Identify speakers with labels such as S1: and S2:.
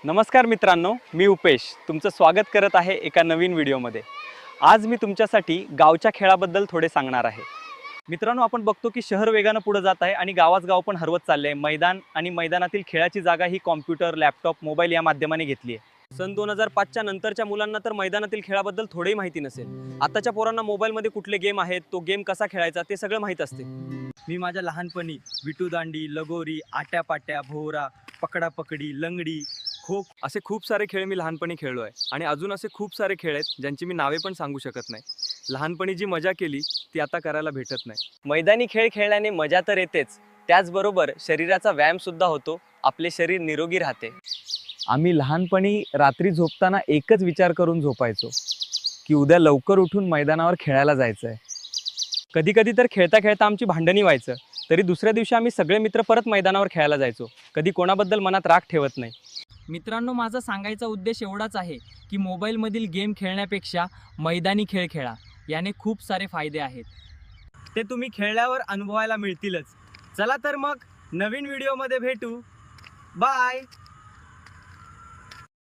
S1: नमस्कार मित्रांनो, मी उपेश तुमचं स्वागत करत आहे एका नवीन व्हिडिओमध्ये। आज मी तुमच्यासाठी गावच्या खेळाबद्दल थोडे सांगणार आहे। मित्रांनो, आपण बघतो की शहर वेगाने पुढे जात आहे आणि गावाच गाव पण हरवत चालले आहे। मैदान आणि मैदानातील खेळाची जागा ही कॉम्प्युटर, लॅपटॉप, मोबाईल या माध्यमाने घेतली आहे। सन 2005च्या नंतरच्या मुलांना तर मैदानातील खेळाबद्दल थोडीही माहिती नसेल। आताच्या पोरांना मोबाईलमध्ये कुठले गेम आहेत, तो गेम कसा खेळायचा ते सगळं माहीत असते। मी माझ्या लहानपणी विटू दांडी, लगोरी, आट्यापाट्या, भोवरा, पकडापकडी, लंगडी, खो असे खूप सारे खेळ मी लहानपणी खेळलो आहे आणि अजून असे खूप सारे खेळ आहेत ज्यांची मी नावे पण सांगू शकत नाही। लहानपणी जी मजा केली ती आता करायला भेटत नाही। मैदानी खेळ खेळल्याने मजा तर येतेच, त्याचबरोबर शरीराचा व्यायाम सुद्धा होतो, आपले शरीर निरोगी राहते। आम्ही लहानपणी रात्री झोपताना एकच विचार करून झोपायचो की उद्या लवकर उठून मैदानावर खेळायला जायचं आहे। कधी कधी तर खेळता खेळता आमची भांडणी व्हायचं, तरी दुसऱ्या दिवशी आम्ही सगळे मित्र परत मैदानावर खेळायला जायचो। कधी कोणाबद्दल मनात राग ठेवत नाही।
S2: मित्रांनो, माझा सांगायचा उद्देश एवढाच आहे की मोबाईलमधील गेम खेळण्यापेक्षा मैदानी खेळ खेळा, याने खूप सारे फायदे आहेत।
S1: ते तुम्ही खेळल्यावर अनुभवायला मिळतीलच। चला तर मग नवीन व्हिडिओमध्ये भेटू। बाय।